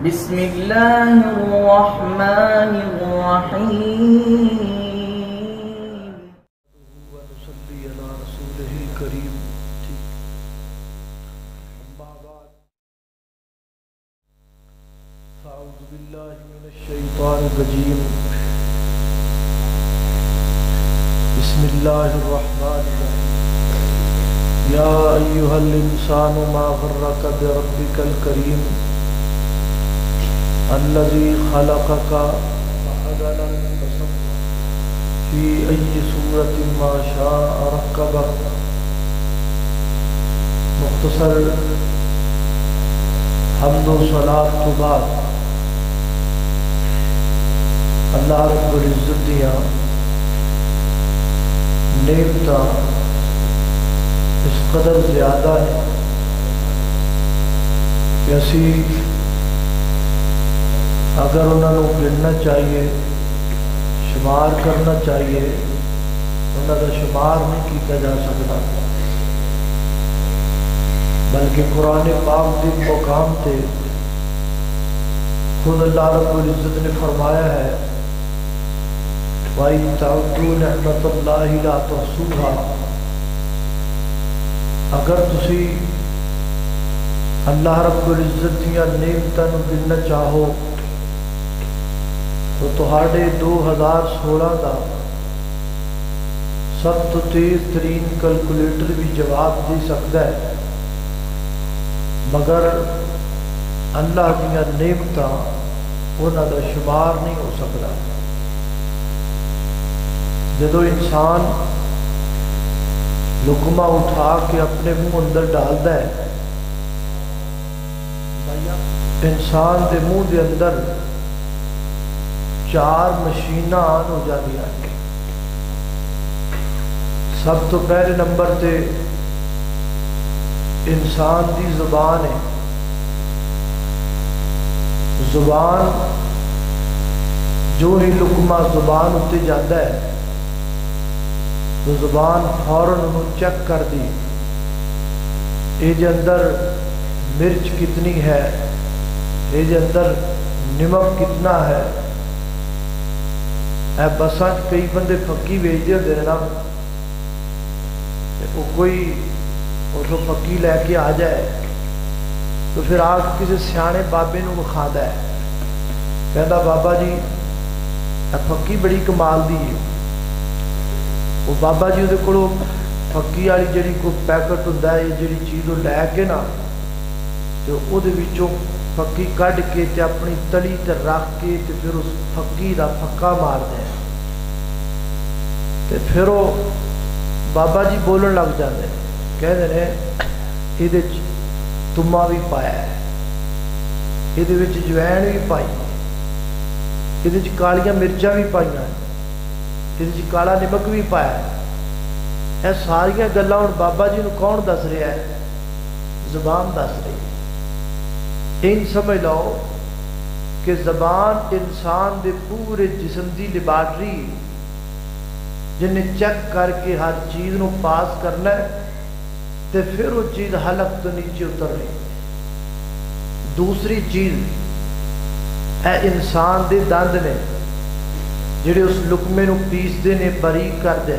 بسم اللہ الرحمن الرحیم ونصلی علی رسولہ الکریم. اما بعد فاعوذ باللہ من الشیطان الرجیم. بسم اللہ الرحمن الرحیم. یا ایھا الانسان ما غرک بربک الکریم الذی خلقک فعدلک فسواک فی ای صورت ما شاء رکبک. مختصر حمد و صلاۃ تو بعد اللہ رب العزت دیاں نعمتاں اس قدر زیادہ ہے کہ اسی اگر انہوں نے گننا چاہیے، شمار کرنا چاہیے، انہوں کا شمار نہیں کیا جا سکتا. بلکہ قرآن پاک کے مقام تے خود اللہ رب العزت نے فرمایا ہے وَإِن تَعُدُّوا نِعْمَةَ اللَّهِ لَا تُحْصُوهَا. اگر تسی اللہ رب العزت دیا نعمتاں گننا چاہو تو تہاڈے 2016 کا سب تو تیز ترین کیلکولیٹر بھی جواب دے سکتا ہے، مگر اللہ دیا نعمتاں انہاں دا شمار نہیں ہو سکتا. جدو انسان لقمہ اٹھا کے اپنے منہ اندر ڈالتا ہے، انسان دے منہ دے اندر 4 مشیناں آن ہو جاتی ہیں. سب تو پہلے نمبر تے انسان دی زبان ہے. زبان جو ہی لقمہ زبان اتے جاتا ہے تو زبان فوراً انہوں چیک کر دی، یہ جے اندر مرچ کتنی ہے، یہ جے اندر نمک کتنا ہے. اے بساں کئی بندے پھکی بھیجتے ہوتے ہیں نا، وہ کوئی اتوں پھکی لے کے آ جائے تو پھر آ کسی سیانے بابے نو وکھادا ہے، کہندا بابا جی اے پھکی بڑی کمال دی ہے. وہ بابا جی دے کولوں پھکی والی جڑی کوئی پیکٹ ہوندا ہے یا جڑی چیز وہ لے کے نا تو او دے وچوں پھکی کڈ کے تے اپنی تلی تے رکھ کے تے پھر اس پھکی دا پھکا ماردا ہے تے پھر وہ بابا جی بولن لگ جاندے کہندے نے ایدے وچ تما بھی پایا ہے، ایدے وچ جوین بھی پائی، ایدے وچ کالیاں مرچاں بھی پائیاں، ایدے وچ کالا نمک بھی پایا ہے. اے ساریاں گلاں ہن بابا جی نو کون دس رہا ہے؟ زبان دس رہی ہے. ان سمجھ لو کہ زبان انسان دے پورے جسم دی لیبارٹری جن چیک کر کے ہر چیز نو پاس کرنا ہے تے پھر وہ چیز حلق تو نیچے اتر رہی. دوسری چیز اے انسان دے دند نے جڑے اس لقمے نو پیس دے نے باریک کر دے.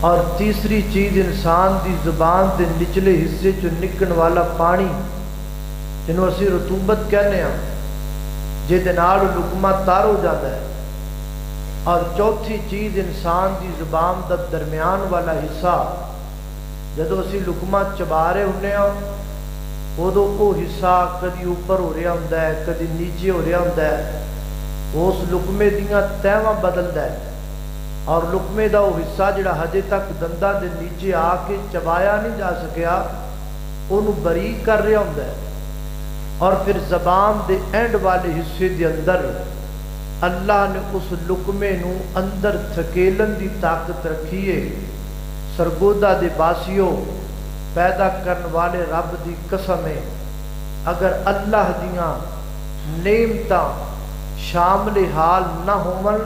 اور تیسری چیز انسان دی زبان دے نچلے حصے چو نکن والا پانی جنہوں اسی رطوبت کہنے ہیں جے دے نال لقمہ تار ہو جاتا ہے. اور چوتھی چیز انسان دی زبان دا درمیان والا حصہ جدو اسی لقمہ چبا رہے ہونے ہیں ادو وہ حصہ کدی اوپر ہو رہا ہوندا ہے کدی نیچے ہو رہا ہوندا ہے، اس لقمے دیاں تہواں بدلدا ہے. اور لقمے دا وہ حصہ جڑا ہجے تک دنداں دے نیچے آ کے چبایا نہیں جا سکیا انہوں باریک کر رہا ہوندا ہے. اور پھر زبان دے اینڈ والے حصے دے اندر اللہ نے اس لقمے نو اندر تھکیلن دی طاقت رکھی ہے. سرگودا دے باسیو پیدا کرن والے رب دی قسم ہے اگر اللہ دیاں نعمتاں شامل حال نہ ہون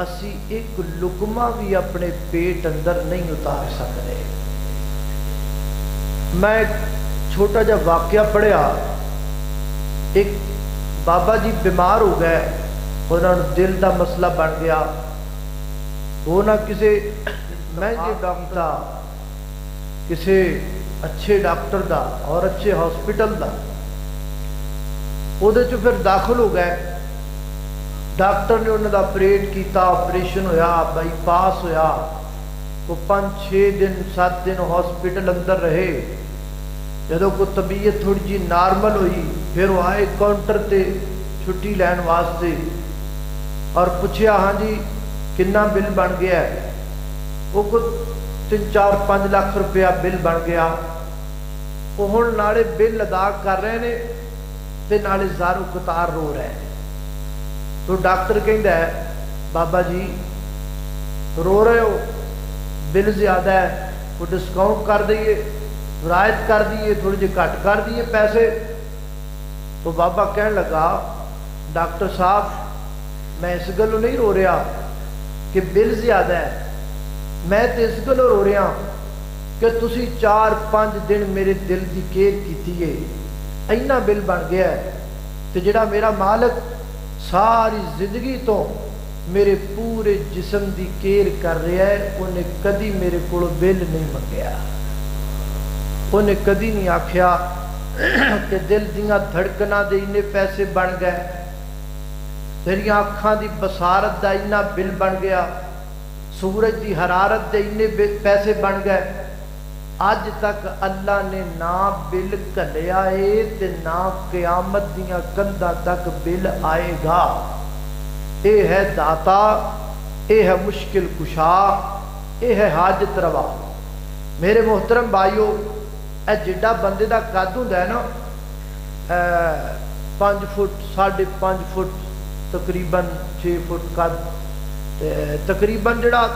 اسی ایک لقمہ بھی اپنے پیٹ اندر نہیں اتار سکتے. میں چھوٹا جا واقعہ پڑھیا ایک بابا جی بیمار ہو گئے، انہوں دل دا مسئلہ بن گیا، وہ نہ کسی مہنگے ڈاکٹر، کسی اچھے ڈاکٹر دا اور اچھے ہاسپٹل دا، وہ پھر داخل ہو گئے۔ ڈاکٹر نے انہوں نے آپریٹ کیتا، آپریشن ہویا، بائی پاس ہویا، وہ 5-6 دن 7 دن ہاسپٹل اندر رہے۔ جدوں کو طبیعت تھوڑی جی نارمل ہوئی، پھر وہ آئے کاؤنٹر تے چھٹی لین واسطے اور پوچھیا ہاں جی کنا بل بن گیا ہے؟ وہ کو 3-4-5 لاکھ روپیہ بل بن گیا۔ وہ ہن نالے بل ادا کر رہے نے تے نالے زارو قطار رو رہے ہیں۔ تو ڈاکٹر کہندا ہے بابا جی رو رہے ہو، بل زیادہ ہے، وہ ڈسکاؤنٹ کر دئیے، رعایت کر دیے، تھوڑے جی کٹ کر دیے پیسے۔ تو بابا کہنے لگا ڈاکٹر صاحب میں اس گلوں نہیں رو رہا کہ بل زیادہ ہے، میں تو اس گلوں رو رہا کہ تسی 4-5 دن میرے دل کی کیئر کی ہے، اینا بل بن گیا ہے، تو جڑا میرا مالک ساری زندگی تو میرے پورے جسم دی کیئر کر رہا ہے، انہیں کدی میرے کو بل نہیں منگیا، انہیں کدی نہیں آکھیا کہ دل دیاں دھڑکنا دے انے پیسے بن گئے، تیریاں اکھاں دی بصارت دا اینا بل بن گیا، سورج دی حرارت دے انے پیسے بن گئے۔ اج تک اللہ نے نہ بل کھلیا ہے تے نہ قیامت دیاں کندھاں تک بل آئے گا۔ اے ہے داتا، اے ہے مشکل کشا، اے ہے حاجت روا۔ میرے محترم بھائیو، اے جڑا بندے دا قد ہوندا ہے نا 5 فٹ 5.5 فٹ تقریباً 6 فٹ قد، تقریباً جڑا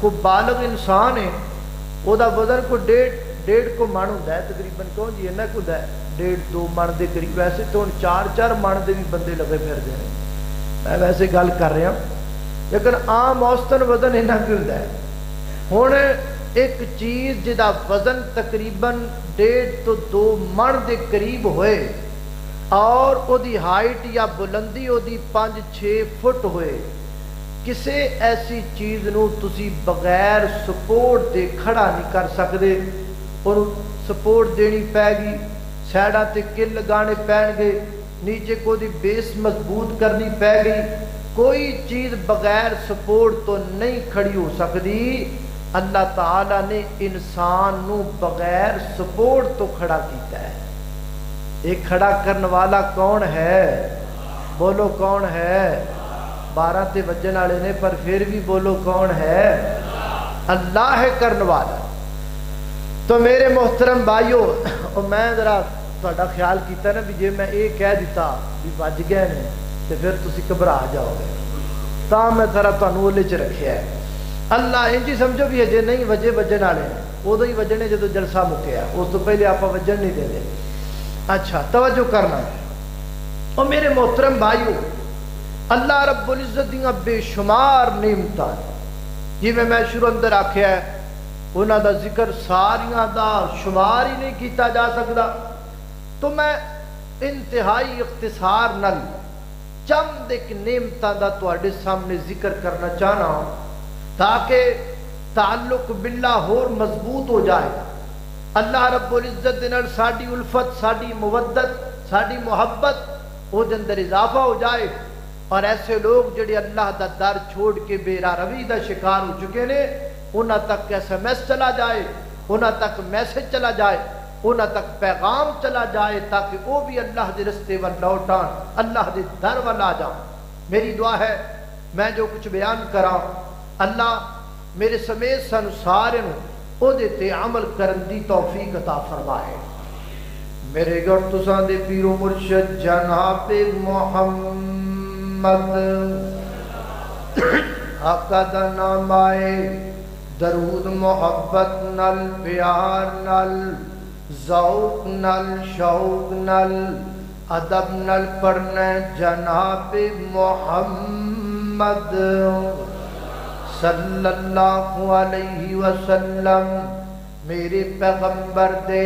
کوئی بالغ انسان ہے وہ دا وزن کو 1.5 کو من ہوتا ہے تقریباً، کیوں جی اینا کو ہوتا ہے 1.5-2 من دے قریب، ویسے تو 4-4 من دے بھی بندے لگے پھر دے ہیں، میں ویسے گل کر رہا ہوں، لیکن عام اوسطن وزن اینا کی ہوتا ہے۔ ہن ایک چیز جدا وزن تقریباً 1.5-2 من دے قریب ہوئے اور او دی ہائٹ یا بلندی او دی 5-6 فٹ ہوئے، کسے ایسی چیز نو تسی بغیر سپورٹ دے کھڑا نہیں کر سکتے، اور سپورٹ دینی پے گی، سیڈاں تے کل لگانے پین گے، نیچے کو دی بیس مضبوط کرنی پے گئی، کوئی چیز بغیر سپورٹ تو نہیں کھڑی ہو سکتی۔ اللہ تعالیٰ نے انسان نو بغیر سپورٹ تو کھڑا کیتا ہے۔ ایک کھڑا کرنے والا کون ہے؟ بولو کون ہے؟ 12 تے وجن والے نے، پر پھر بھی بولو کون ہے؟ اللہ ہے کرنے والا۔ تو میرے محترم بھائیو، اور میں ذرا تہاڈا خیال کیتا نا بھی جے میں یہ کہہ دیتا بھی بج گئے نے تو پھر تسی گھبرا جاؤ گے، تا میں ذرا تانوں اولے چ رکھیا ہے۔ اللہ انج ہی سمجھو بھی اجے نہیں وجے وجن والے نے، ادو ہی وجنے جدو جلسہ مکیا، اس تو پہلے آپ وجن نہیں دے دے۔ اچھا توجہ کرنا، اور میرے محترم بھائیو، اللہ رب العزت دیاں بے شمار نعمتاں جی میں شروع اندر آکھیا ہے، انہاں دا ذکر ساریاں دا شمار ہی نہیں کیتا جا سکتا، تو میں انتہائی اختصار نال چند ایک نعمتاں دا تواڈے سامنے ذکر کرنا چاہنا ہوں تاکہ تعلق باللہ اور مضبوط ہو جائے، اللہ رب العزت دے نال ساڈی الفت، ساڈی مودت، ساڈی محبت او دے اندر اضافہ ہو جائے، اور ایسے لوگ جڑے اللہ دا در چھوڑ کے بے راہ روی دا شکار ہو چکے نے، انہاں تک SMS چلا جائے، انہاں تک میسج چلا جائے، انہاں تک پیغام چلا جائے، تاکہ وہ بھی اللہ دے رستے ول لوٹان، اللہ دے در ول آ جان۔ میری دعا ہے میں جو کچھ بیان کراں، اللہ میرے سمیت سن سارے او دے تے عمل کرن دی توفیق عطا فرمائے۔ میرے گھر تساں دے پیر و مرشد جناب محمد آقا دا نام آئے، درود محبت نل، پیار نل، ذوق نل، شوق نل، ادب نل پڑھنا جناب محمد صلی اللہ علیہ وسلم، میرے پیغمبر دے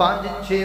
5-6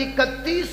31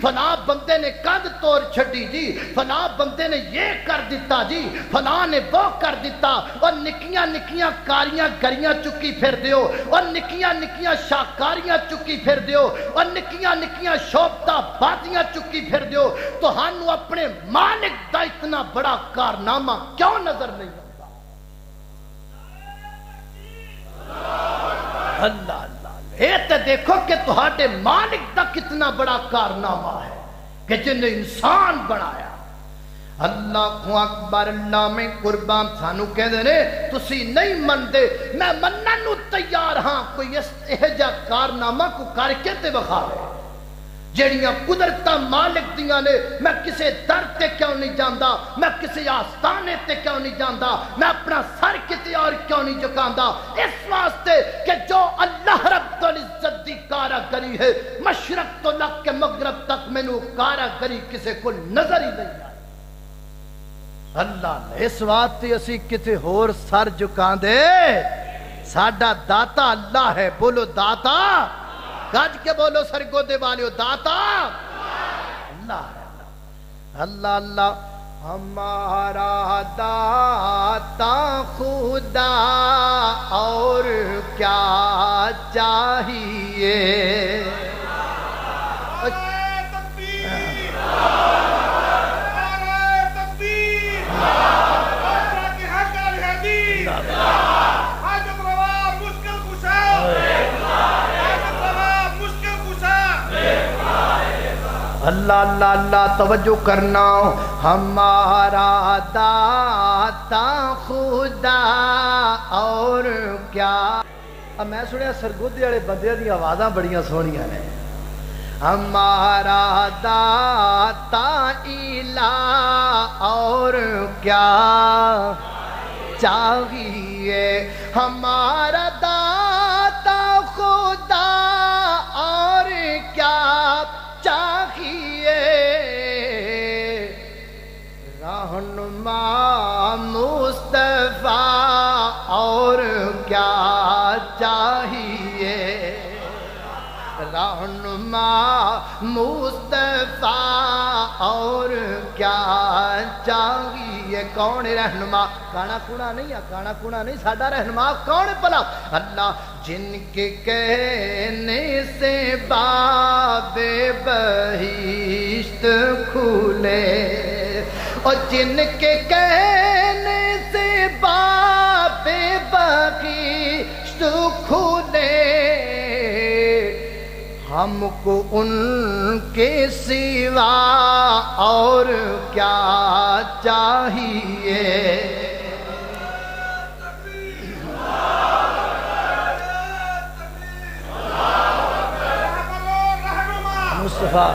فلاں بندے نے کند توڑ چھڈی جی، فلاں بندے نے یہ کر دیتا جی، فلاں نے وہ کر دیتا، اور نکیاں نکیاں کاریاں گریاں چکی پھر دیو، اور نکیاں نکیاں شاکاریاں چکی پھر دیو، اور نکیاں نکیاں شوبتا بازیاں چکی پھر دیو، تو ہانو اپنے مالک دا اتنا بڑا کارنامہ کیوں نظر نہیں آتا؟ اللہ اللہ، یہ تو دیکھو کہ تہاڈے مالک دا کتنا بڑا کارنامہ ہے کہ جن نے انسان بنایا۔ اللہ اکبر، اللہ میں قربان سانو کہہ دینے تسی نہیں مندے، میں منن نو تیار ہاں، کوئی اس اہجا کارنامہ کو کر کے تے بخاوے جیڑیاں قدرتاں مالک دیاں نے۔ میں کسے در تے کیوں نہیں جاندا، میں کسے آستانے تے کیوں نہیں جاندا، میں اپنا سر کتے اور کیوں نہیں جھکاندا؟ اس واسطے کہ جو اللہ رب العزت دی کاراگری ہے، مشرق تو لگ کے مغرب تک مینوں کاراگری کسے کو نظر ہی نہیں آئی۔ اللہ نے اس واسطے اسی کتے ہور سر جھکان دے، ساڈا داتا اللہ ہے، بولو داتا، گج کے بولو سرگو دے والیو، داتا اللہ ہے۔ اللہ اللہ، ہمارا داتا خدا اور کیا چاہیے۔ اللہ اللہ اللہ، توجہ کرنا، ہمارا داتا خدا اور کیا۔ اب میں سنیا سرگودے والے بندے دی آوازاں بڑیاں سونیاں نے۔ ہمارا داتا الہ اور کیا چاہیے، ہمارا داتا خدا اور کیا چاہیے، رہنما مصطفیٰ اور کیا چاہیے، رہنما مصطفیٰ اور کیا چاہیے۔ کون رہنما؟ کانا کونا نہیں ہے، کانا کونا نہیں، ساڈا رہنما کون بلا؟ اللہ، جن کے کہنے سے باب بہشت کھلے، اور جن کے کہنے سے باب بہشت کھلے، ہم کو ان کے سوا اور کیا چاہیے۔ مصطفیٰ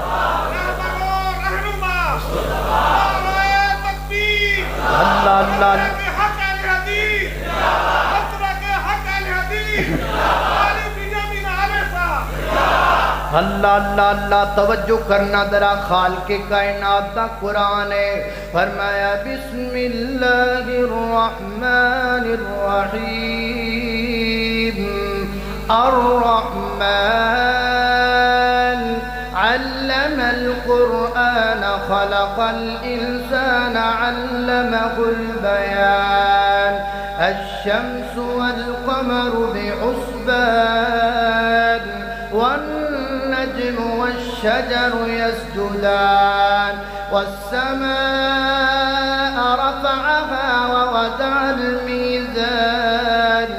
اللہ اللہ اللہ اللہ اللہ، توجہ کرنا ذرا، خالق کائنات دا قرآن ہے، فرمایا بسم اللہ الرحمن الرحیم، الرحمن علم القرآن خلق الإنسان علمه البيان، الشمس والقمر بحسبان، والنجم والشجر يسجدان، والسماء رفعها ووضع الميزان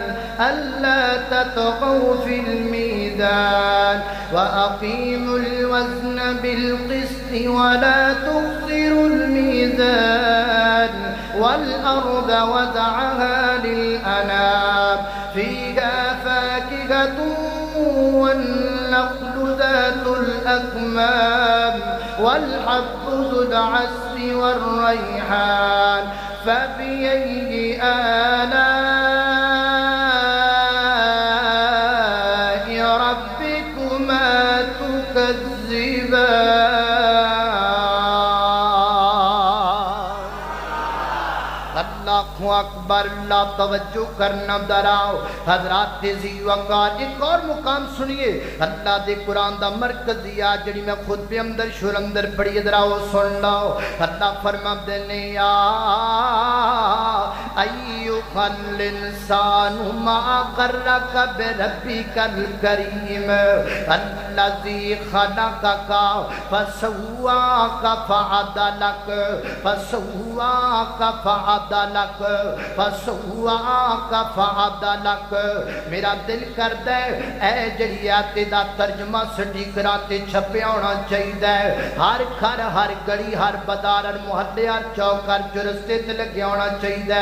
ألا تطغوا في الميزان وأقيموا الوزن بالقسط ولا تخسروا الميزان، والأرض وضعها للأنام فيها فاكهة والنخل ذات الأكمام والحب ذو العصف والريحان، فبأي آلاء ربكما تكذبان۔ اللہ اکبر اللہ توجہ کرنا دراؤ حضرات ذی وقار ایک اور مقام سنیے اللہ دے قرآن دا مرکزیہ جڑی میں خود پہ اندر شور اندر پڑھی دراؤ سن لاؤ اللہ فرما دینے یا ایوہ الانسان ما غرک بربک الکریم الذی خلقک فسواک فعدلک فسواک فعدلک فسواک فعدلک میرا دل کر دے اے جڑیاتے دا ترجمہ سٹیکراتے چھپے ہونا چاہیے ہر گھر ہر گڑی ہر بازار ہر محلے ہر چوک ہر جرستے تے لگے ہونا چاہیے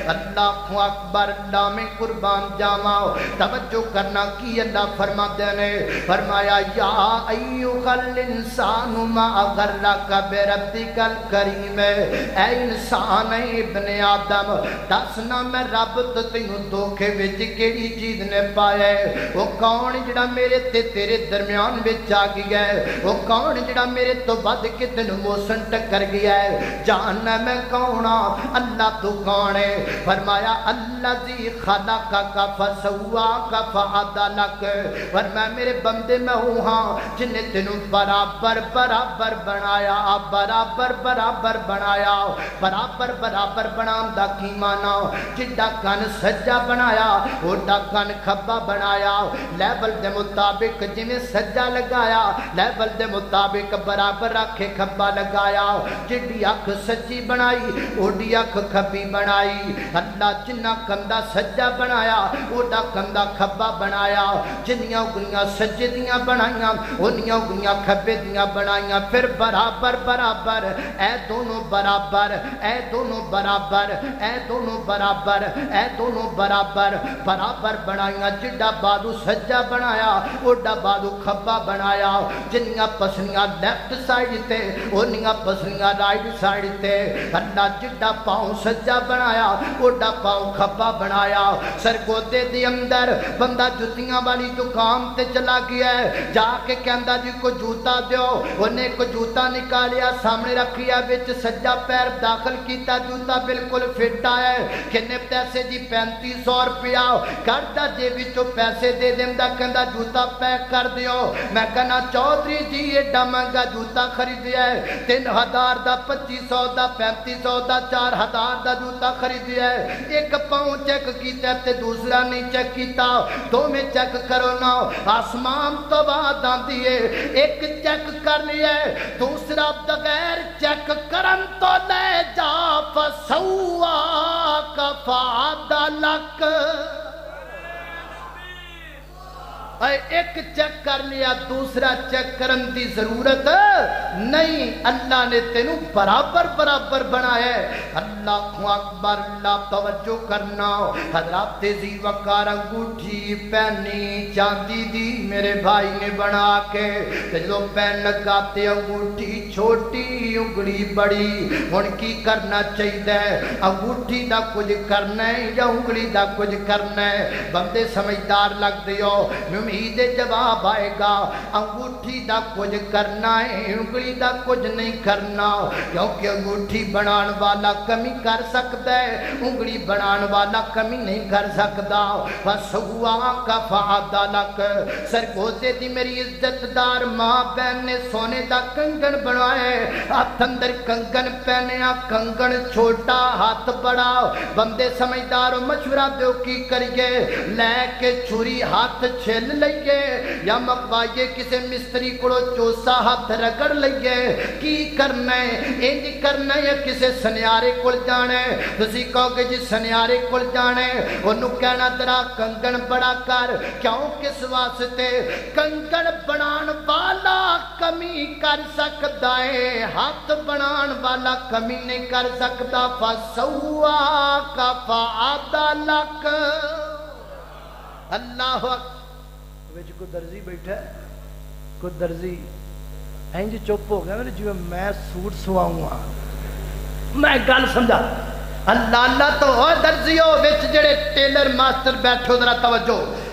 اللہ اکبر اللہ میں قربان جاواں توجہ کرنا کی اللہ فرما دینے فرمایا یا ایھا الانسان ما غرک بربک الکریم اے انسان ابن آدم دسنا میں رب تو تینوں دھوکے وچ کیڑی چیز نے پایا وہ کون جڑا میرے تے تیرے درمیان وچ آ گیا ہے وہ کون جڑا میرے تو ود کے تینوں موسن ٹکر گیا ہے جاننا میں کون ہاں اللہ تو کون ہے فرمایا الذی خلقک فسواک فعدلک فرمایا میرے بندے میں ہوں ہاں جن نے تینوں برابر برابر بنایا برابر برابر بنایا برابر برابر بنام دا کی مانا جڈا کن سجا بنایا اوڈا کن کھبا بنایا لیبل دے مطابق جنہیں سجا لگایا لیبل دے مطابق برابر رکھے کھبا لگایا جڈی اکھ سجی بنائی اوڈی اکھ کھبی بنائی اللہ جنہ کندہ سجا بنایا اوڈا کندہ کھبا بنایا جنیاں اگلیاں سجے دیاں بنائیاں انیاں اگلیاں کھبے دیاں بنائیاں پھر برابر برابر اے دونوں برابر اے دونوں برابر اے دونوں برابر اے دونوں برابر برابر بنائیاں جڈا بادو سجا بنایا اوڈا بادو کھبا بنایا جنیاں پسلیاں لیفٹ سائڈ تے انیاں پسلیاں رائٹ سائڈ تے اللہ جڈا پاؤں سجا بنایا اوڈا پاؤں کھبا بنایا سرگودے دی اندر بندہ جتیاں والی دکان تے چلا گیا ہے جا کے کہندا جی کو جوتا دیو انہیں کو جوتا نکالیا سامنے رکھیا وچ سجا پیر داخل کیتا جوتا بالکل فٹ آیا ہے کنے پیسے دی 3500 روپیہ کردا جے وچوں پیسے دے دیندا کہندا جوتا پیک کر دیو میں کہنا چودھری جی ایڈا مہنگا جوتا خریدیا ہے 3000 دا 2500 دا 3500 دا 4000 دا جوتا خریدیا ہے ایک پاؤں چیک کیتا تے دوسرا نہیں چیک کیتا دو میں چیک کرو نا آسمان تو بعد آندی ہے ایک چیک کر لیا ہے دوسرا بغیر چیک کرن تو لے جا فسواک فعدلک ایک چیک کر لیا دوسرا چیک کرن دی ضرورت نہیں اللہ نے تینوں برابر برابر بنایا ہے اللہ اکبر اللہ توجہ کرنا حضرات ذی وقار انگوٹھی پہنی چاندی دی میرے بھائی نے بنا کے جو پہن لگاتے انگوٹھی چھوٹی انگلی بڑی ان کی کرنا چاہیے انگوٹھی دا کچھ کرنا ہے یا انگلی دا کچھ کرنا ہے بندے سمجھدار لگ دیو امید جواب آئے گا انگوٹھی دا کچھ کرنا ہے انگلی دا کچھ نہیں کرنا کیونکہ انگوٹھی بنان والا کمی کر سکتا ہے انگلی بنان والا کمی نہیں کر سکتا فسواک فعدلک سرگوزے دی میری عزت دار ماں بہن نے سونے دا کنگن بنائے ہاتھ اندر کنگن پہنیا کنگن چھوٹا ہاتھ بڑا بندے سمجھدار مشورہ دیو کی کریے لے کے چھری ہاتھ چھل لئیے یا مقبائیے کسے مستری کڑو چوسا ہاتھ رگڑ لئیے کی کرنا ہے انج کرنا ہے کسے سنیارے کل جانے تسی کہو کہ جی سنیارے کل جانے انہوں کہنا درا کنگن بڑا کر کیوں کس واسطے کنگن بنان والا کمی کر سکتا ہے ہاتھ بنان والا کمی نہیں کر سکتا فسواک فعدلک اللہ وچ کوئی درزی بیٹھا ہے کوئی درزی اینج چپ ہو گیا میرے جو میں سوٹ سواؤں گا میں گل سمجھا اللہ اللہ تو ہو درزیو وچ جڑے ٹیلر ماسٹر بیٹھو ذرا توجہ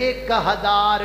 1000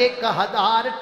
1000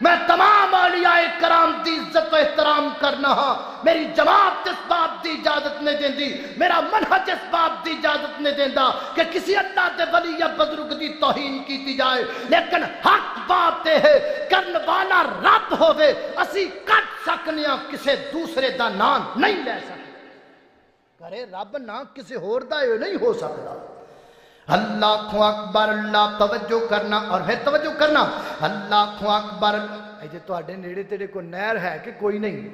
میں تمام اولیاء کرام دی عزت و احترام کرنا ہاں میری جماعت اس بات دی اجازت نہیں دیندی میرا منہج اس بات دی اجازت نہیں دیندا کہ کسی اللہ دے ولی یا بزرگ دی توہین کیتی جائے لیکن حق بات ہے کرن والا رب ہوے اسی کٹ سکنے ہاں کسے دوسرے دا نام نہیں لے سکتے کرے رب نہ کسی ہور دا نہیں ہو سکتا اللہ اکبر اللہ توجہ کرنا اور پھر توجہ کرنا اللہ اکبر ایجے تو آڈے نیڑے تیرے کو نہر ہے کہ کوئی نہیں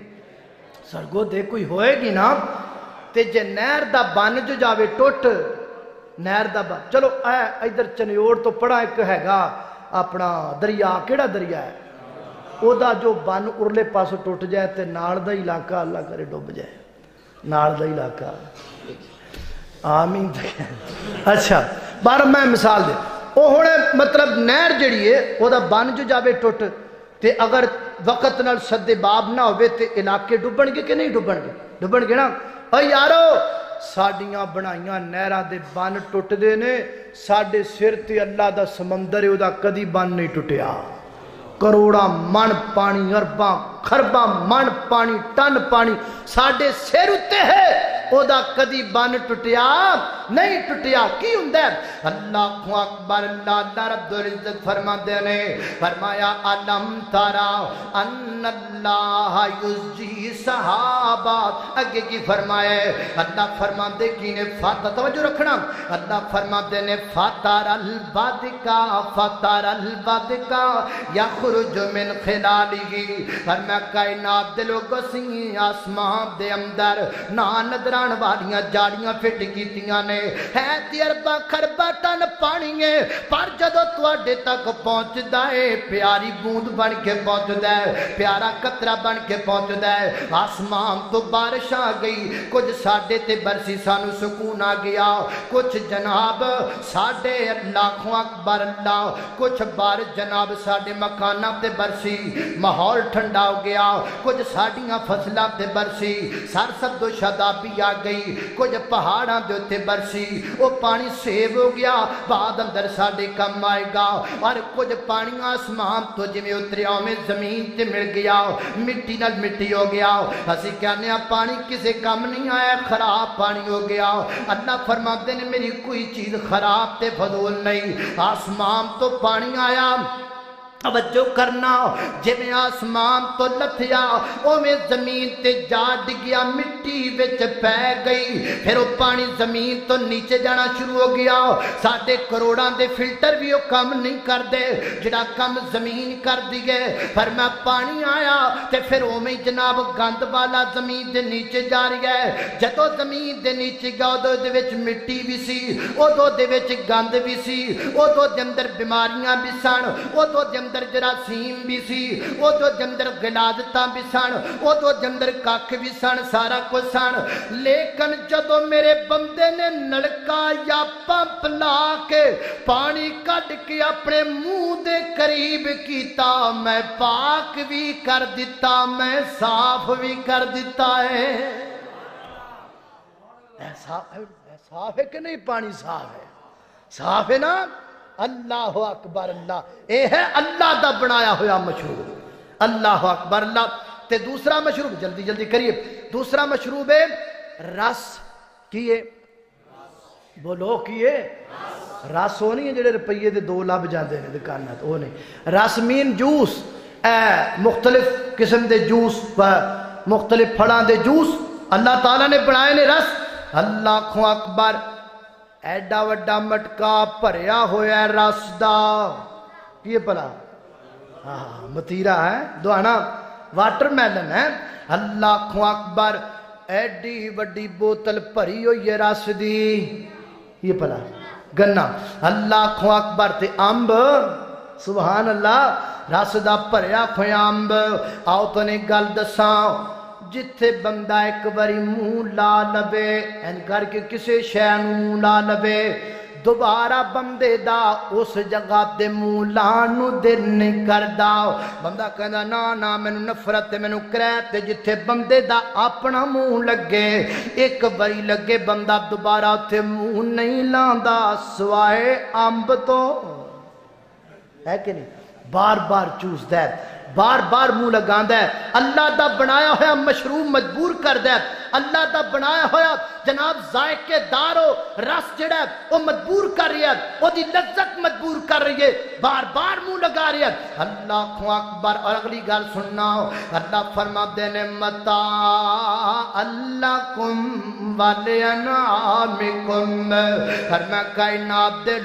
سرگو دے کوئی ہوئے گی نا تے جے نہر دا بان جو جاوے ٹوٹ نہر دا بان چلو اے ادھر چنیوڑ تو پڑا ایک ہے گا اپنا دریا کیڑا دریا ہے او دا جو بان ارلے پاس ٹوٹ جائے تے نال دا علاقہ اللہ کرے ڈوب جائے نال دا علاقہ آمین اچھا بار میں مثال دے او ہونے مطلب نہر جڑی ہے او دا بان جو جاوے ٹوٹ تے اگر وقت نال سد باب نہ ہوئے تے علاقے ڈوبن گے کہ نہیں ڈوبن گے نا اے یارو ساڑیاں بنائیاں نہراں دے بان ٹوٹ دے نے ساڑے سر تے اللہ دا سمندر ہے او دا کدی بان نہیں ٹوٹیا کروڑا من پانی ارباں خرباں من پانی ٹن پانی ساڑے سر اتے ہے او دا کدی بان ٹوٹیا نہیں ٹوٹیا کی ہوندہ ہے اللہ اکبر اللہ رب العزت فرما دینے فرمایا علم تارا ان اللہ یزجی صحابات اگے کی فرمائے اللہ فرما دے کی نے فاتح توجہ رکھنا اللہ فرما دینے فاتر البادکا یخرج من خلالی فرمایا کائنات دلو گسی آسمان دے اندر نا نظران والیاں جاڑیاں فٹ کیتیاں نے ہے تیربا خربا ٹن پانی ہے پر جدو تواڈے تک پہنچ دائے پیاری بوند بن کے پہنچ دائے پیارا قطرہ بن کے پہنچ دائے آسمان تو بارش آ گئی کچھ ساڑے تے برسی سانو سکون آ گیا کچھ جناب ساڑے لاکھوں اکبر اللہ کچھ بارش جناب ساڑے مکانہ تے برسی ماحول ٹھنڈا ہو گیا کچھ ساڑیاں فصلہ تے برسی سرسبد و شادابی آ گئی کچھ پہاڑاں دے تے برسی وہ پانی سیب ہو گیا بعد اندر ساڑے کم آئے گا اور کچھ پانی آسمان تو جمیں اتریاں میں زمین تے مل گیا مٹی نال مٹی ہو گیا ہسی کہنے پانی کسے کم نہیں آیا خراب پانی ہو گیا اللہ فرماتے نے میری کوئی چیز خراب تے فضول نہیں آسمان تو پانی آیا توجہ کرنا جویں آسمان تو لتھیا اوویں زمین تے جا ڈگیا مٹی وچ پے گئی پھر وہ پانی زمین تو نیچے جانا شروع ہو گیا ساڈے کروڑاں دے فلٹر بھی وہ کم نہیں کر دے جڑا کم زمین کر دیے فرمایا پانی آیا تے پھر اوویں جناب گند والا زمین دے نیچے جا رہی ہے جدوں زمین دے نیچے گیا اودوں دے وچ مٹی بھی سی اودوں دے وچ گند بھی سی اودوں دے اندر بیماریاں بھی سن اودوں دے اندر جراثیم بھی سی او تو جندر غلاظتاں بھی سن او تو جندر کاکھ بھی سن سارا کچھ سن لیکن جدو میرے بندے نے نلکا یا پمپ لا کے پانی کڈ کے اپنے منہ دے قریب کیتا میں پاک بھی کر دیتا میں صاف بھی کر دیتا ہے صاف ہے کہ نہیں پانی صاف ہے نا اللہ اکبر اللہ اے ہے اللہ دا بنایا ہویا مشروب اللہ اکبر اللہ تے دوسرا مشروب جلدی جلدی کریے دوسرا مشروب ہے رس کیے بولو کیے رس ہو نہیں ہے جڑے روپیے دے 2 لب جاندے نے دکانات وہ نہیں رس مین جوس مختلف قسم دے جوس مختلف پھڑاں دے جوس اللہ تعالیٰ نے بنائے نے رس اللہ اکبر ایڈا وڈا مٹکا پریا ہویا رس دا یہ پلا متیرا ہے دوانا واٹر میلن ہے اللہ اکبر ایڈی وڈی بوتل پری ہوئی ہے رس دی یہ پلا گنا اللہ اکبر تے امب سبحان اللہ رس دا پریا ہویا امب آؤ تو نے گل دساں جتھے بندہ ایک باری منہ لا لبے این کر کے کسے شے منہ لا لبے دوبارہ بندے دا اس جگہ دے منہ لانو دل نہیں کردا بندہ کہندا نا مینوں نفرت مینوں کریت جتھے بندے دا اپنا منہ لگے ایک باری لگے بندہ دوبارہ تے منہ نہیں لاندا سوائے امب تو ہے کہ نہیں بار بار چوس دے بار بار منہ لگاندا ہے اللہ دا بنایا ہویا مشروب مجبور کردا ہے اللہ دا بنایا ہویا جناب ذائقے دار ہو رس جڑا ہے وہ مجبور کر رہی ہے وہ دی لذت مجبور کر رہی ہے بار بار منہ لگا رہی ہے اللہ اکبر اور اگلی گل سننا اللہ فرماتے نے متا لکم ولانعامکم فرمایا کائنات دے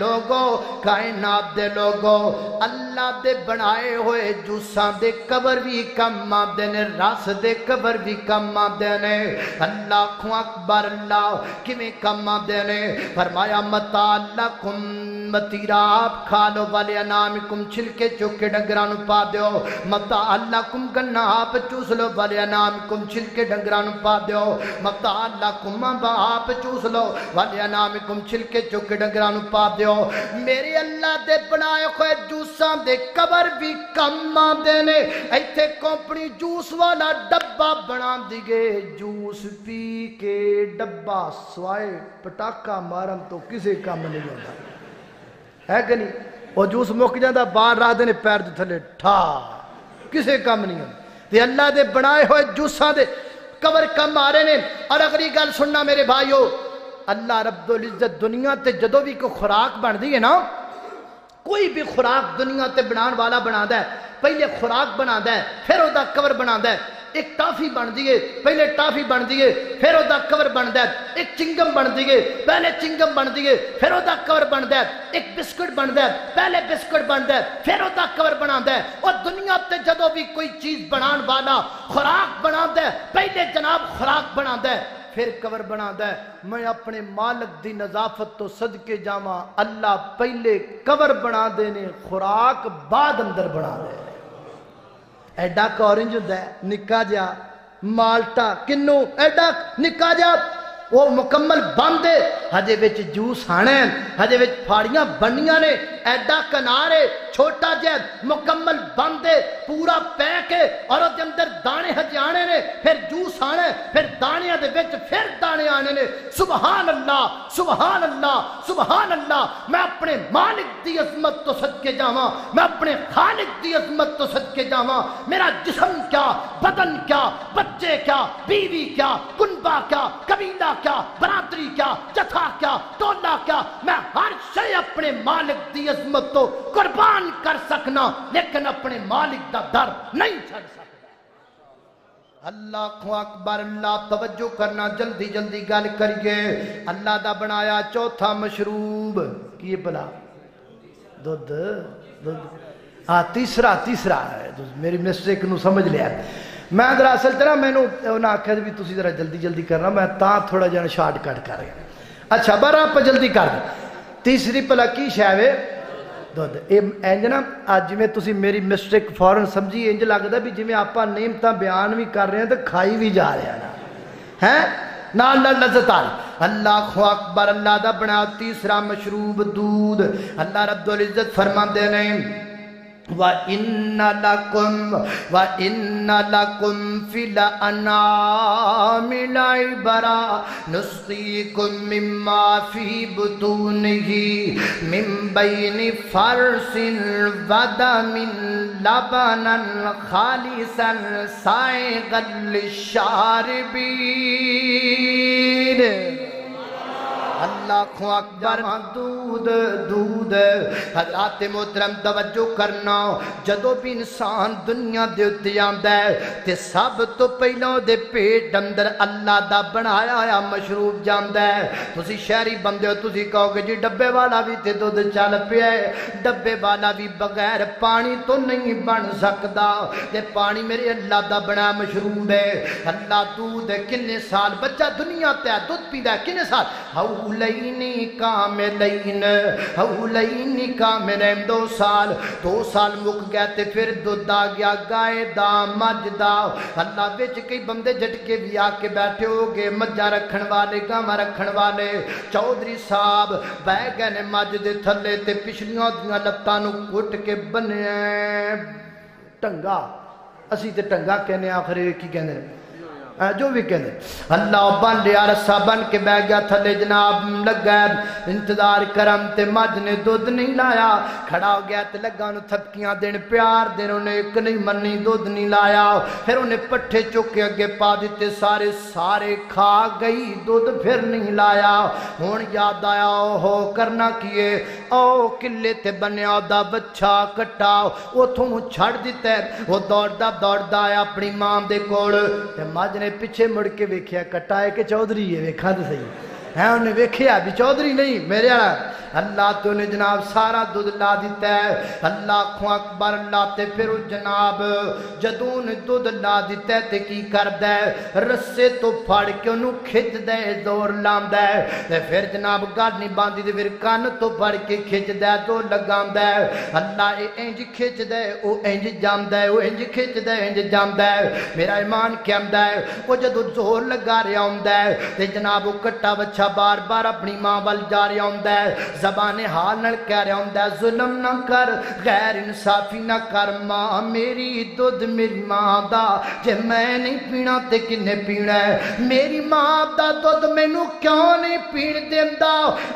لوگو اللہ دے بنائے ہوئے جوساں دے قبر بھی کم آدے نے رس دے قبر بھی کم آدے نے اللہ اکبر اللہ کمیں کم آدے نے فرمایا متا لکم متیرا آپ کھا لو والے انامکم چھلکے چوکے ڈنگرانو پا دیو متا لکم گنا آپ چوس لو والے انامکم چھلکے ڈنگرانو پا دیو متا لکم آپ چوس لو والے انامکم چھلکے چوکے ڈنگرانو پا دیو میرے اللہ دے بنائے ہوئے جوساں دے قبر بھی کم آدے نے ایتھے کمپنی جوس والا ڈبا بنا دیگے جوس پی کے ڈبا سوائے پٹاکا مارن تو کسے کام نہیں ہوتا ہے کہ نہیں وہ جوس مک جاندہ باہر راہ دینے پیر دے تھلے ٹھا کسے کام نہیں ہوتا تے اللہ دے بنائے ہوئے جوساں دے قبر کم آ رہے نے اور اگلی گل سننا میرے بھائیو اللہ رب العزت دنیا تے جدو بھی کوئی خوراک بن دی ہے نا کوئی بھی خوراک دنیا تے بنان والا بنا دا ہے پہلے خوراک بنا دا ہے پھر او دا کور بنا دا ہے ایک ٹافی بن دیئے پہلے ٹافی بن دیئے پھر او دا کور بن دا ہے ایک چنگم بن دیئے پہلے چنگم بن دیئے پھر او دا کور بن دا ہے ایک بسکٹ بن دا ہے پہلے بسکٹ بن دا ہے پھر او دا کور بنا دا ہے اور دنیا تے جدو بھی کوئی چیز بنان والا خوراک بنا دا ہے پہلے جناب خوراک بنا دا ہے پھر کور بنا دا ہے میں اپنے مالک دی نظافت تو صدقے جاواں اللہ پہلے کور بنا دینے خوراک بعد اندر بنا دے ایڈا کا اورنج ہوتا ہے نکا جا مالٹا کنو ایڈا نکا جا وہ مکمل بند ہے ہجے وچ جوس آنے ہجے وچ پھاڑیاں بنیاں نے ایڈا کنارے چھوٹا جہ مکمل بند ہے پورا پیک ہے اور اس اندر دانے ہجے آنے نے پھر جوس آنے پھر دانے دے وچ پھر دانے آنے نے سبحان اللہ سبحان اللہ سبحان اللہ میں اپنے مالک دی عظمت تو صدقے جاواں میں اپنے خالق دی عظمت تو صدقے جاواں میرا جسم کیا بدن کیا بچے کیا بیوی کیا کنبہ کیا قبیلہ کیا برادری کیا جتھا کیا ٹولہ کیا میں ہر شے اپنے مالک دی عظمت تو قربان کر سکنا لیکن اپنے مالک دا در نہیں چھڑ سکتا اللہ اکبر اللہ توجہ کرنا جلدی جلدی گل کریے اللہ دا بنایا چوتھا مشروب کی بلا دودھ تیسرا میری مسٹیک نو سمجھ لیا میں دراصل تیرا میں نے آخیا بھی تسی ذرا جلدی جلدی کرنا میں تا تھوڑا جہاں شارٹ کٹ کر رہا اچھا بار آپ جلدی کر دیں تیسری پلا کی شاوے دودھ انج نا آج میں تسی میری مسٹیک فوراً سمجھی انج لگتا بھی جی میں آپ نعمتاں بیان بھی کر رہے ہیں تو کھائی بھی جا رہے ہیں ہیں نا اللہ لذت اللہ اکبر اللہ دا بنا تیسرا مشروب دودھ اللہ رب العزت فرماندے نے وَإِنَّ لَكُمْ فِي الْأَنْعَامِ لَعِبْرَةً نُسْقِيكُم مِّمَّا فِي بُطُونِهِ مِن بَيْنِ فَرْثٍ وَدَمٍ لَبَنًا خَالِصًا سَائِغًا لِّلشَّارِبِينَ اللہ اکبر دودھ حضرات محترم توجہ کرنا جدو بھی انسان دنیا دے اتے آندا ہے تے سب تو پہلوں دے پیٹ اندر اللہ دا بنایا آیا مشروب جاندا ہے تسی شہری بندے ہو تسی کہو گے جی ڈبے والا بھی تے دودھ چل پیا ہے ڈبے والا بھی بغیر پانی تو نہیں بن سکدا تے پانی میرے اللہ دا بنا مشروب ہے اللہ دودھ کنے سال بچہ دنیا تے دودھ پیندا ہے کنے سال حولینی کاملین 2 سال مک گیا تے پھر دودھ آ گیا گائے دا مجھ دا اللہ وچ کئی بندے جھٹکے بھی آ کے بیٹھے ہو گے مجھا رکھن والے گاواں رکھن والے چودھری صاحب بہ گئے نے مجھ دے تھلے تے پچھلیاں دیاں لتاں نو کٹ کے بنیا ٹنگا اسی تے ٹنگا کہنے آخر کی کہنے جو بھی کہنے اللہ بن لیا رسا بن کے بہ گیا تھلے جناب لگا انتظار کرم تے مجھ نے دودھ نہیں لایا کھڑا ہو گیا تے لگا انہوں تھپکیاں دین پیار دین انہیں ایک نہیں منی دودھ نہیں لایا پھر انہیں پٹھے چکے اگے پا دیتے سارے کھا گئی دودھ پھر نہیں لایا ہون یاد آیا ہو کرنا کیے او کلے تے بنیا دا بچہ کٹا وہ تھوں چھڑ دیتے وہ دوڑ آیا اپنی ماں دے کوڑ تے مجھ نے پیچھے مڑ کے ویکھیا کٹا ہے کہ چودھری ہے ویکھا تو صحیح ہے انہیں ویکھیا بھی چودھری نہیں میرے آڑا اللہ تو نے جناب سارا دودھ لا دیتا ہے اللہ کو اکبر اللہ تے پھر جناب جدون دودھ لا دیتا ہے تے کی کر دے رسے تو پھاڑ کے انہوں کھچ دے زور لام دے تے پھر جناب گاڑ نہیں باندھی دے پھر کان تو پھاڑ کے کھچ دے زور لگام دے اللہ اے انج کھچ دے او انج جام دے او انج کھچ دے انج جام دے میرا ایمان کیم دے وہ جدو زور لگا رہا ہوں دے تے جناب وہ کٹا بچہ بار بار اپنی ماں وال جا رہا ہوں دے زبان حال نل کہہ رہا ہوں ظلم نہ کر غیر انصافی نہ کر ماں میری دودھ میری ماں دا جے میں نہیں پینا تے کنے پینا ہے میری ماں دا دودھ میں نو کیوں نہیں پین دیندہ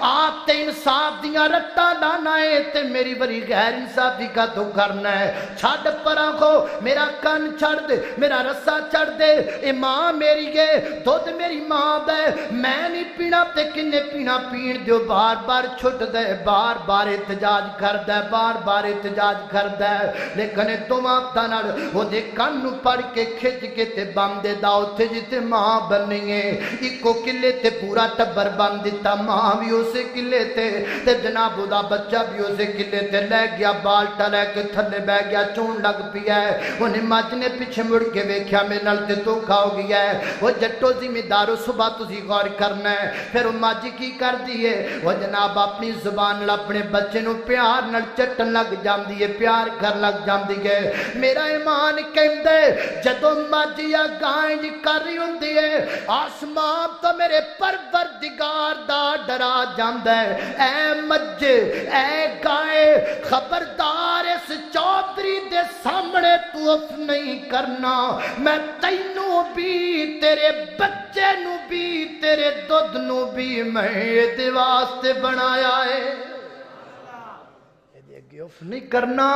آپ تے انصاف دیاں رٹا لانا ہے تے میری بری غیر انصافی کا تو کرنا ہے چھڑ پرا کو میرا کن چھڑ دے میرا رسا چھڑ دے اے ماں میری گے دودھ میری ماں دے میں نہیں پینا تے کنے پینا پین دیو بار بار چھٹ دے بار بار احتجاج کر دے بار بار احتجاج کر دے لیکن تم آپ تنر وہ دے کن پڑھ کے کھچ کے تے بام دے داؤ تھے جتے ماں بننگے ایکو کلے تے پورا ٹبر بام دیتا ماں بھی اسے کلے تے جناب دا بچہ بھی اسے کلے تے لے گیا بالٹا لے کے تھلے بہ گیا چون لگ پیا ہے انہیں ماج نے پیچھے مڑ کے ویکھیا میں نلتے تو کھاؤ گیا ہے وہ جٹو ذمہ دارو صبح تسی غور کرنا ہے پھر ماجی کی کر دیئے وہ جناب اپنی زبان اپنے بچے نو پیار نل چٹن لگ جام دیئے پیار کر لگ جام دیئے میرا ایمان کہم دے جدو ماجیا گائیں جی کر رہی ہوں دیئے آسمان تو میرے پروردگار دا ڈرا جام دے اے مجھے اے گائیں خبردار اس چودھری دے سامنے تو اف نہیں کرنا میں تینوں بھی تیرے بچے نو بھی تیرے دودھ نو بھی میں دے واسطے بنایا ہے اف نہیں کرنا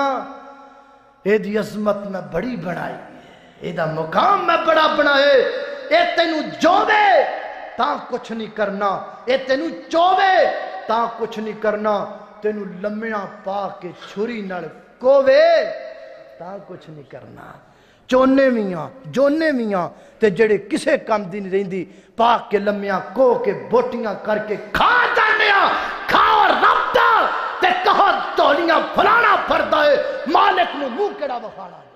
اے دی عظمت میں بڑی بنائی اے دا مقام میں بڑا بنائے اے تینوں جوے تاں کچھ نہیں کرنا اے تینوں چوے تاں کچھ نہیں کرنا تینوں لمحیاں پا کے چھری نڑ کووے تاں کچھ نہیں کرنا چونے میاں تے جڑے کسے کام دی نہیں رہندی پاک کے لمحیاں کو کے بوٹیاں کر کے کھا جانیاں کھاؤ رب دا تے کہو تولیاں پھلانا پڑتا ہے مالک نو منہ کیڑا بخانا ہے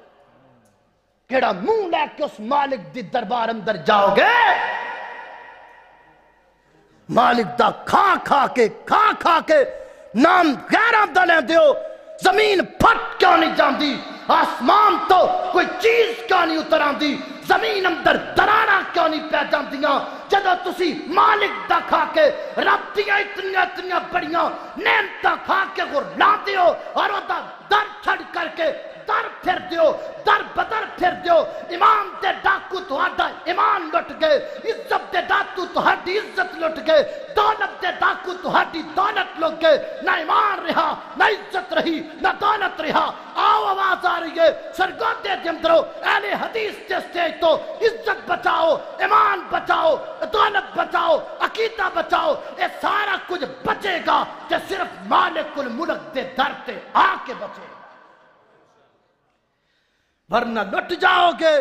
کیڑا منہ لے کے اس مالک دی دربار اندر جاؤ گے مالک دا کھا کے نام غیر آمدہ لیں دیو زمین پھٹ کیوں نہیں جاندی آسمان تو کوئی چیز کیوں نہیں اتر آندی زمین اندر درانا کیوں نہیں پہ جاندیاں جدو تسی مالک دا کھا کے رب دیاں اتنیاں بڑیاں نعمتاں کھا کے غرلا دیو اور وہ در چھڑ کر کے در پھر دیو در بدر پھر دیو ایمان دے ڈاکو تو ہڈا ایمان لٹ گئے عزت دے ڈاکو تو ہڈی عزت لٹ گئے دولت دے ڈاکو تو ہڈی دولت لٹ گئے نہ ایمان رہا نہ عزت رہی نہ دولت رہا آؤ آواز آ رہی ہے سرگودے دیم درو اہل حدیث دے سٹیج تو عزت بچاؤ ایمان بچاؤ دولت بچاؤ عقیدہ بچاؤ یہ سارا کچھ بچے گا کہ صرف مالک الملک دے در تے آ کے بچے ورنہ لٹ جاؤ گے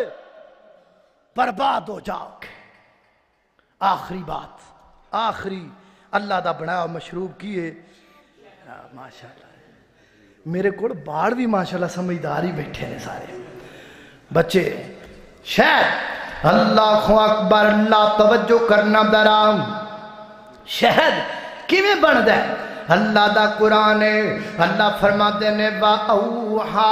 برباد ہو جاؤ گے آخری بات آخری اللہ دا بنایا مشروب کیے ماشاءاللہ میرے کوڑ باڑ بھی ماشاءاللہ سمجھداری بیٹھے ہیں سارے بچے شہد اللہ اکبر اللہ توجہ کرنا درام شہد کیویں بن دے اللہ دا قرآن ہے اللہ فرماتے نے وَأَوْحَا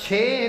6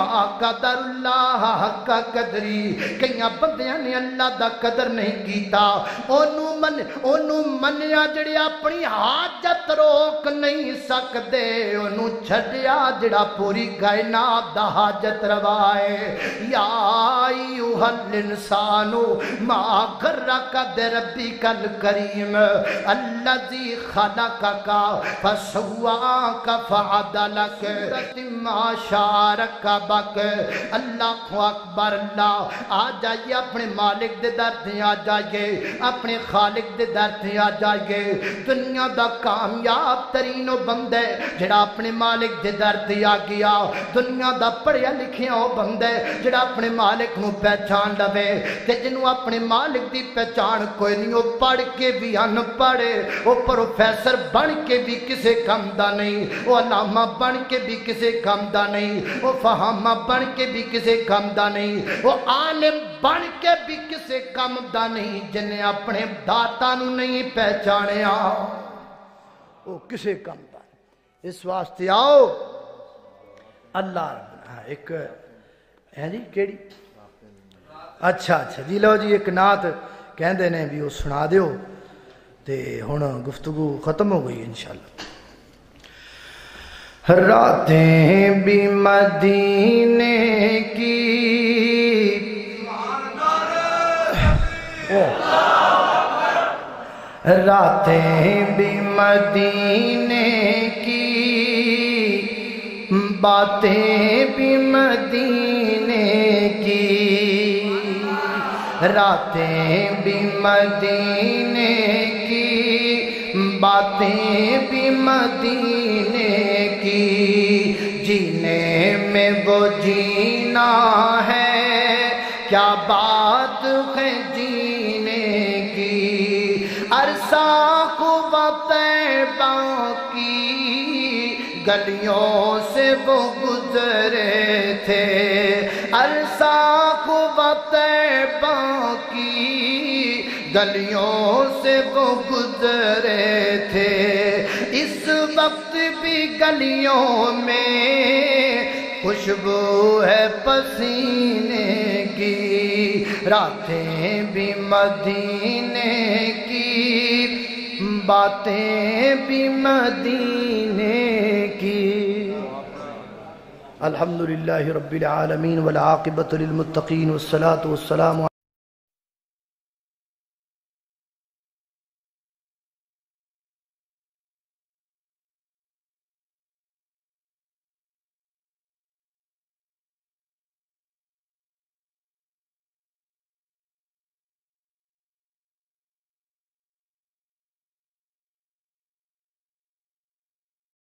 وما قدر اللہ حق قدری کئی بندیاں نے اللہ دا قدر نہیں کیتا اونوں منیا جڑے اپنی حاجت روک نہیں سکدے اونوں چھڈیا جڑا پوری کائنات دا حاجت روا ہے یا ایھا الانسان ما غرک بربک الکریم الذی خلقک فسواک فعدلک ما شاء رکبک اللہ اکبر اللہ آ جائیے اپنے مالک دے در تے آ جائیے اپنے خالق دے در تے آ جائیے دنیا دا کامیاب ترین او بندہ ہے جڑا اپنے مالک دے در تے آ گیا دنیا دا پڑھیا لکھیا او بندہ ہے جڑا اپنے مالک نو پہچان لوے تے جنوں اپنے مالک دی پہچان کوئی نہیں او پڑھ کے بھی ان پڑھے او پروفیسر بن کے بھی کسے کم دا نہیں او علامہ بن کے بھی کسے کم دا نہیں او فہامہ بن کے بھی کسے کم دا نہیں او عالم بن کے بھی کسے کم دا نہیں جنہیں اپنے داتا نو نہیں پہچانیا او کسے کم دا اس واسطے آؤ اللہ ایک ہے جی کیڑی اچھا جی لو جی ایک نعت کہندے نے بھی وہ سنا دیو تے ہن گفتگو ختم ہو گئی انشاءاللہ راتیں بھی مدینے کی راتیں بھی مدینے کی باتیں بھی مدینے کی راتیں بھی مدینے کی باتیں بھی مدینے کی جینے میں وہ جینا ہے کیا بات ہے جینے کی عرصہ قوت باقی گلیوں سے وہ گزرے تھے عرصہ قوت باقی گلیوں سے وہ گزرے تھے اس وقت بھی گلیوں میں خوشبو ہے پسینے کی راتیں بھی مدینے کی باتیں بھی مدینے کی الحمدللہ رب العالمین والعاقبۃ للمتقین والصلاة والسلام